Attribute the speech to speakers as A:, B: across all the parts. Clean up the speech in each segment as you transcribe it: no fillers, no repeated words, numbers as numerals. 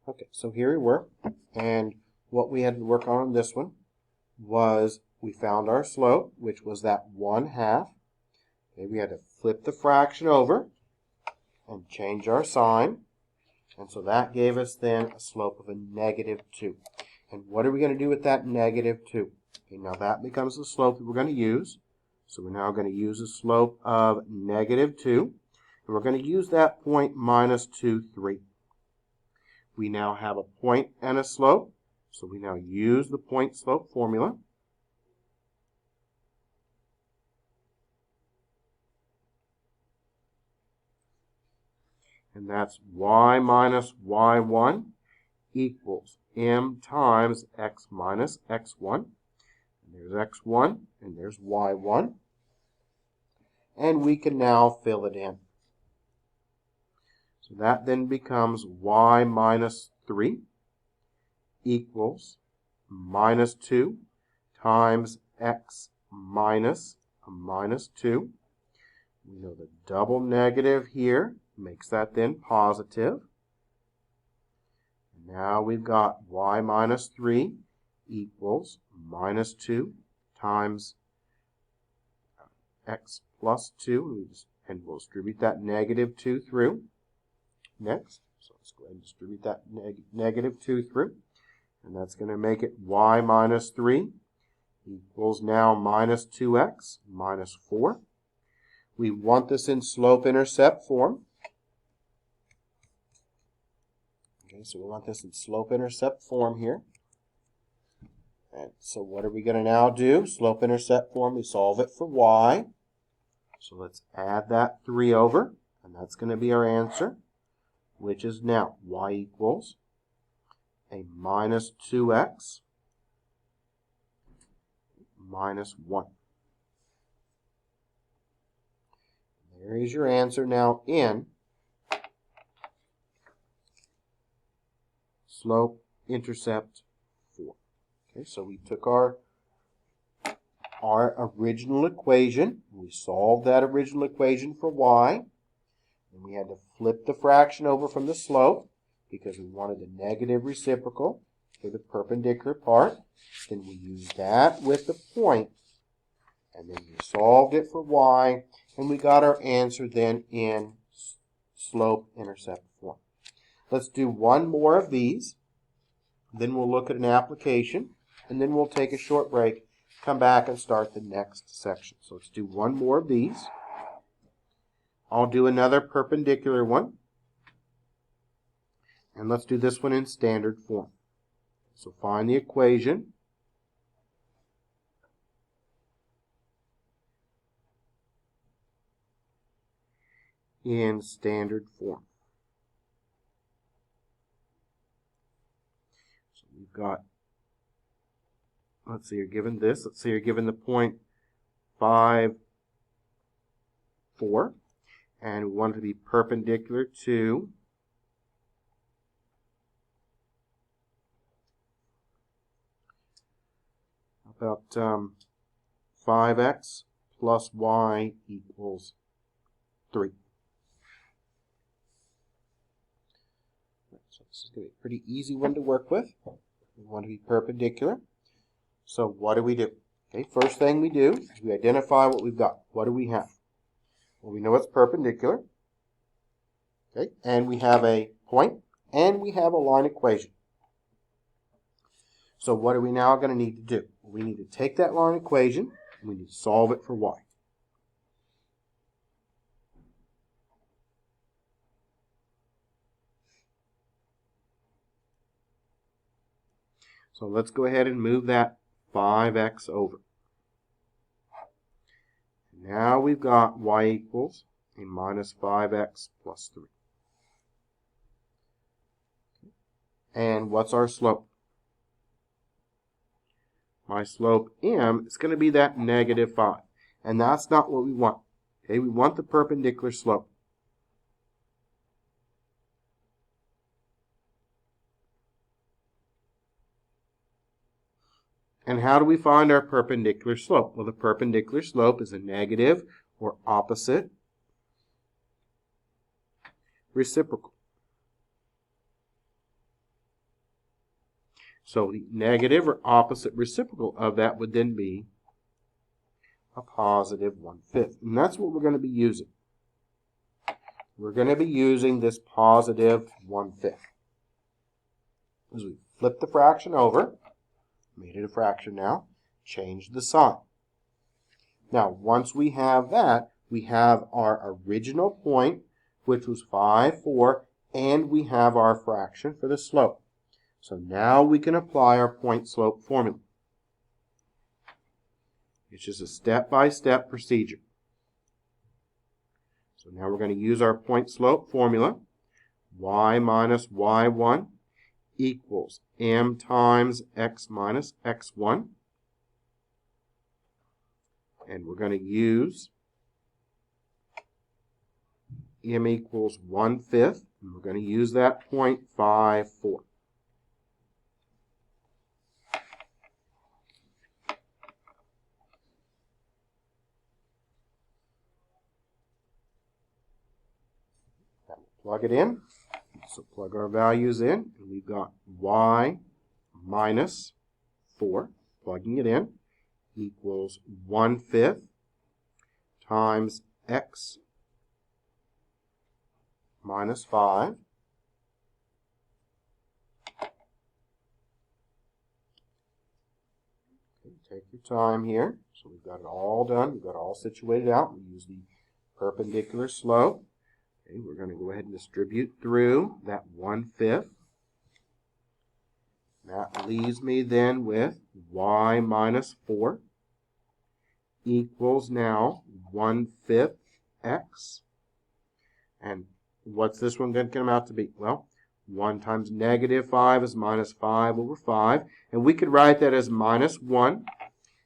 A: Okay, so here we were, and what we had to work on this one was we found our slope, which was that 1/2. Okay, we had to flip the fraction over and change our sign, and so that gave us then a slope of a -2. And what are we going to do with that -2? Okay, now that becomes the slope that we're going to use. So we're now going to use a slope of -2, and we're going to use that point -2, 3. We now have a point and a slope, so we now use the point slope formula. And that's y minus y1 equals m times x minus x1. And there's x1 and there's y1. And we can now fill it in. So that then becomes y minus 3 equals -2 times x minus -2. We know the double negative here makes that then positive. Now we've got y minus 3 equals -2 times x plus 2. And we'll distribute that -2 through. Next, so let's go ahead and distribute that -2 through. And that's going to make it y minus 3 equals now -2x minus 4. We want this in slope-intercept form. Okay, so we want this in slope-intercept form here. And so what are we going to now do? Slope-intercept form, we solve it for y. So let's add that 3 over, and that's going to be our answer, which is now y equals a -2x minus 1. There is your answer now in slope-intercept form. Okay, so we took our original equation. We solved that original equation for y. And we had to flip the fraction over from the slope because we wanted the negative reciprocal for the perpendicular part. Then we used that with the point, and then we solved it for y, and we got our answer then in slope-intercept form. Let's do one more of these, then we'll look at an application, and then we'll take a short break, come back and start the next section. So let's do one more of these. I'll do another perpendicular one. And let's do this one in standard form. So find the equation. In standard form. So we've got, let's see, you're given this. Let's say you're given the point 5, 4. And we want it to be perpendicular to about 5x plus y equals 3. So this is going to be a pretty easy one to work with. We want to be perpendicular. So what do we do? Okay, first thing we do is we identify what we've got. What do we have? Well, we know it's perpendicular. Okay, and we have a point, and we have a line equation. So what are we now going to need to do? Well, we need to take that line equation, and we need to solve it for y. So let's go ahead and move that 5x over. Now we've got y equals a minus 5x plus 3. And what's our slope? My slope m is going to be that -5. And that's not what we want. Okay, we want the perpendicular slope. And how do we find our perpendicular slope? Well, the perpendicular slope is a negative or opposite reciprocal. So the negative or opposite reciprocal of that would then be a positive 1/5. And that's what we're going to be using. We're going to be using this positive 1/5. As we flip the fraction over, made it a fraction now, change the sign. Now, once we have that, we have our original point, which was 5, 4, and we have our fraction for the slope. So now we can apply our point-slope formula. It's just a step-by-step procedure. So now we're going to use our point-slope formula. Y minus y1 equals m times x minus x1. And we're going to use m equals 1/5. And we're going to use that 0.54. Plug it in. So plug our values in, and we've got y minus 4, plugging it in, equals 1/5 times x minus 5. Okay, take your time here. So we've got it all done. We've got it all situated out. We use the perpendicular slope. Okay, we're going to go ahead and distribute through that 1/5. That leaves me then with y minus 4 equals now 1/5 x. And what's this one going to come out to be? Well, 1 times negative 5 is minus 5 over 5. And we could write that as minus 1.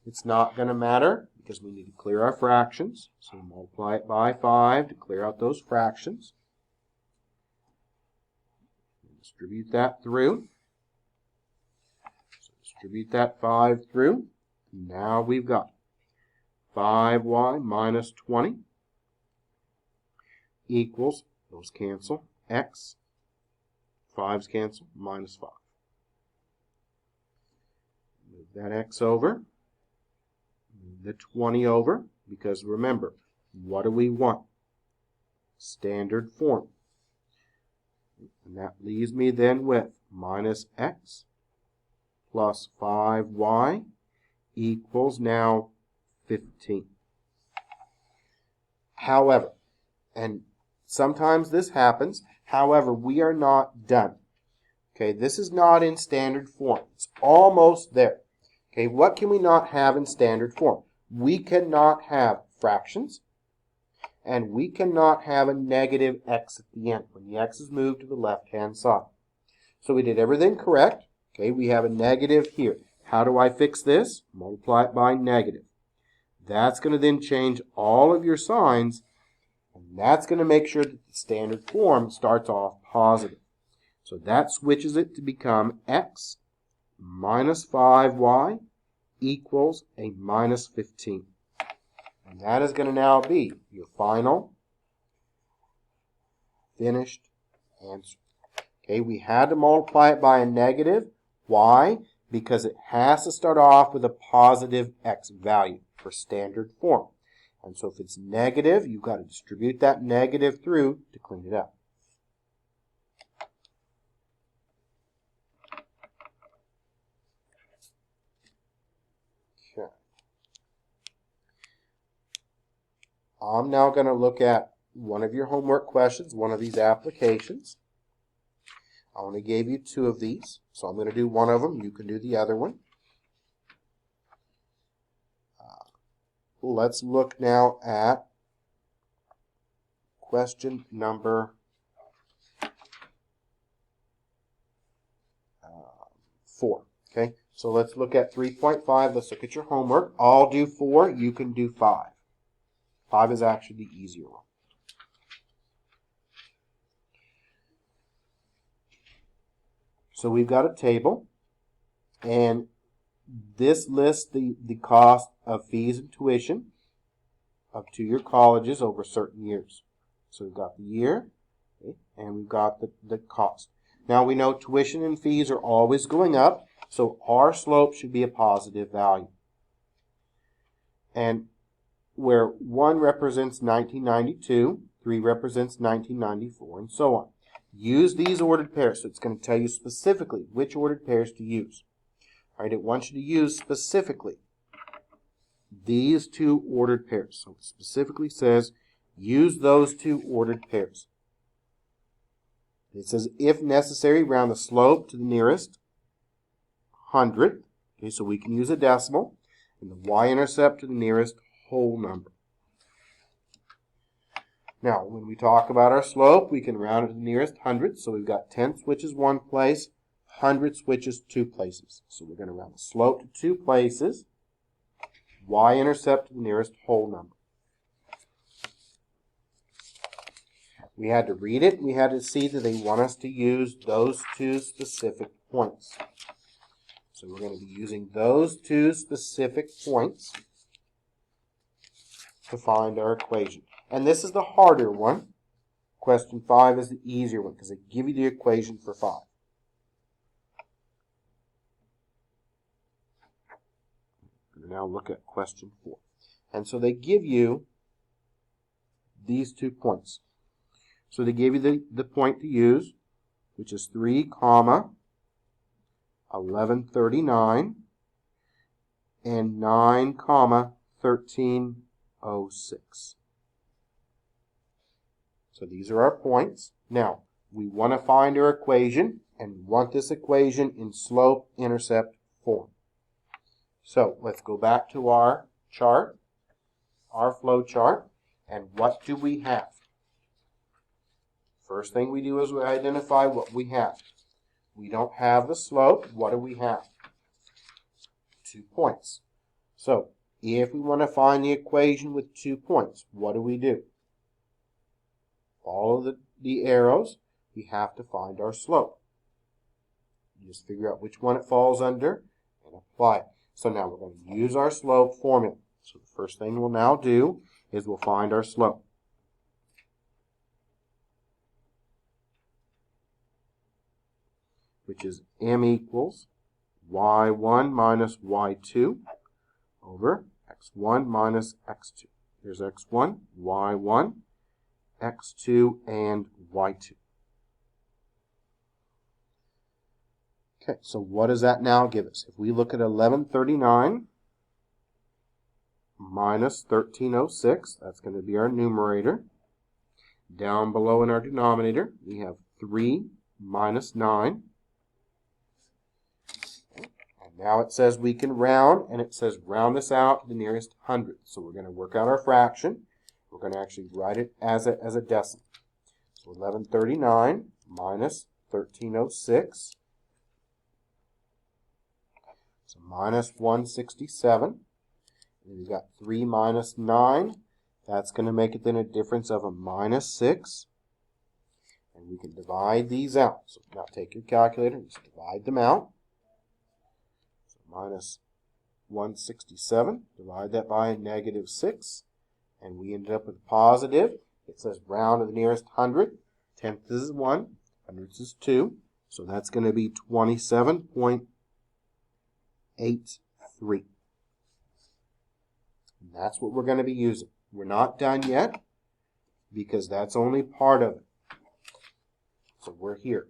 A: It's not going to matter because we need to clear our fractions. So multiply it by 5 to clear out those fractions. Distribute that through. So distribute that 5 through. Now we've got 5y minus 20 equals, those cancel, x, 5's cancel, minus 5. Move that x over. The 20 over, because remember, what do we want? Standard form. And that leaves me then with minus x plus 5y equals now 15. However, and sometimes this happens, however, we are not done. Okay, this is not in standard form. It's almost there. Okay, what can we not have in standard form? We cannot have fractions, and we cannot have a negative x at the end when the x is moved to the left-hand side. So we did everything correct. Okay, we have a negative here. How do I fix this? Multiply it by negative. That's going to then change all of your signs, and that's going to make sure that the standard form starts off positive. So that switches it to become x minus 5y equals a minus 15. And that is going to now be your final finished answer. Okay, we had to multiply it by a negative. Why? Because it has to start off with a positive x value for standard form. And so if it's negative, you've got to distribute that negative through to clean it up. I'm now going to look at one of your homework questions, one of these applications. I only gave you 2 of these, so I'm going to do one of them. You can do the other one. Let's look now at question number 4. Okay, so let's look at 3.5. Let's look at your homework. I'll do 4. You can do 5. 5 is actually the easier one. So we've got a table, and this lists the cost of fees and tuition up to your colleges over certain years. So we've got the year, okay, and we've got the cost. Now we know tuition and fees are always going up. So our slope should be a positive value. And where 1 represents 1992, 3 represents 1994, and so on. Use these ordered pairs. So it's going to tell you specifically which ordered pairs to use. All right, it wants you to use specifically these two ordered pairs. So it specifically says use those two ordered pairs. It says if necessary, round the slope to the nearest 100th. Okay, so we can use a decimal. And the y-intercept to the nearest whole number. Now, when we talk about our slope, we can round it to the nearest hundredth. So we've got tenths, which is one place, hundredths, which is two places. So we're going to round the slope to two places, y-intercept to the nearest whole number. We had to read it. We had to see that they want us to use those two specific points. So we're going to be using those two specific points to find our equation. And this is the harder one. Question 5 is the easier one because they give you the equation for 5. We're going to now look at question 4. And so they give you these 2 points. So they gave you the point to use, which is 3, 1139 and 9, 1306. So these are our points. Now, we want to find our equation, and we want this equation in slope-intercept form. So let's go back to our chart, our flow chart, and what do we have? First thing we do is we identify what we have. We don't have the slope. What do we have? 2 points. So if we want to find the equation with 2 points, what do? Follow the arrows. We have to find our slope. You just figure out which one it falls under and apply it. So now we're going to use our slope formula. So the first thing we'll now do is we'll find our slope. Which is m equals y1 minus y2 over x1 minus x2. Here's x1, y1, x2, and y2. Okay, so what does that now give us? If we look at 1139 minus 1306, that's going to be our numerator. Down below in our denominator, we have 3 minus 9. Now it says we can round, and it says round this out to the nearest hundredth. So we're going to work out our fraction. We're going to actually write it as a decimal. So 1139 minus 1306. So minus 167. And we've got 3 minus 9. That's going to make it then a difference of a minus 6. And we can divide these out. So now take your calculator and just divide them out. Minus 167, divide that by a negative 6, and we ended up with a positive. It says round to the nearest hundredth. Tenth is 1, hundredths is 2, so that's going to be 27.83. And that's what we're going to be using. We're not done yet because that's only part of it. So we're here.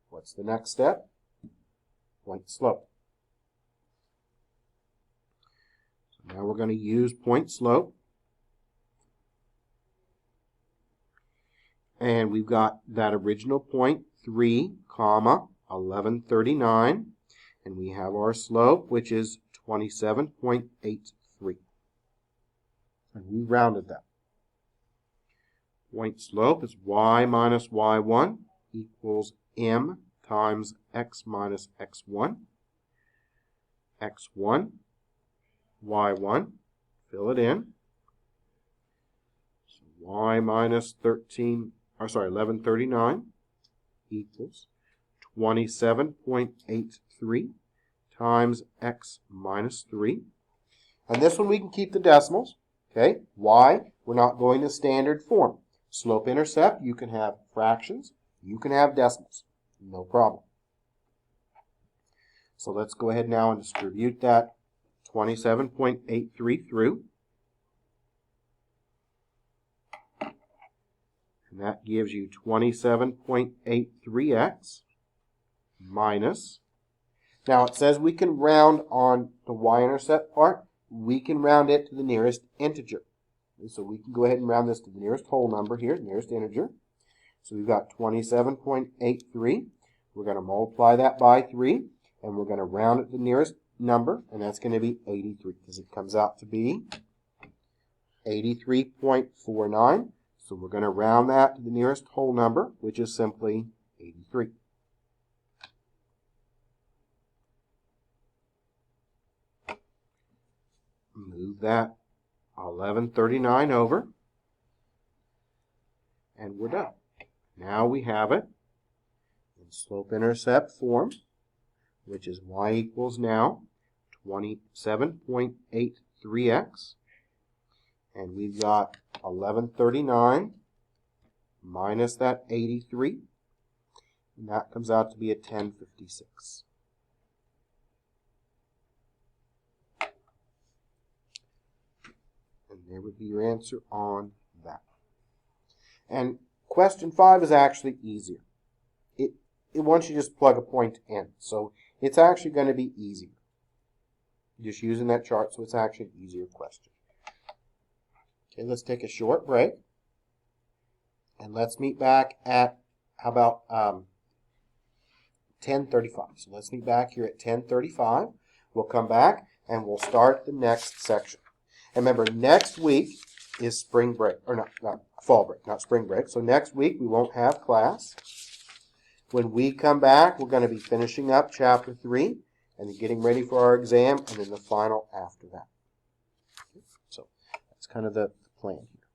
A: What's the next step? Point slope. Now we're going to use point slope. And we've got that original point, 3, 1139. And we have our slope, which is 27.83. And we rounded that. Point slope is y minus y1 equals m times x minus x1. x1. y1, fill it in. So y minus 1139 equals 27.83 times x minus 3. And this one we can keep the decimals. Okay, y, we're not going to standard form. Slope-intercept, you can have fractions, you can have decimals. No problem. So let's go ahead now and distribute that 27.83 through. And that gives you 27.83x minus. Now it says we can round on the y-intercept part. We can round it to the nearest integer. And so we can go ahead and round this to the nearest whole number here, nearest integer. So we've got 27.83. We're going to multiply that by 3, and we're going to round it to the nearest number, and that's going to be 83, because it comes out to be 83.49. So we're going to round that to the nearest whole number, which is simply 83. Move that 1139 over, and we're done. Now we have it in slope-intercept form, which is y equals now 27.83x. And we've got 1139 minus that 83. And that comes out to be a 1056. And there would be your answer on that. And question 5 is actually easier. It wants you to just plug a point in. So it's actually going to be easier. Just using that chart, so it's actually an easier question. Okay, let's take a short break. And let's meet back at, how about 10:35. So let's meet back here at 10:35. We'll come back and we'll start the next section. And remember, next week is spring break, or not fall break, not spring break. So next week we won't have class. When we come back, we're going to be finishing up chapter 3 and getting ready for our exam, and then the final after that. So that's kind of the plan here.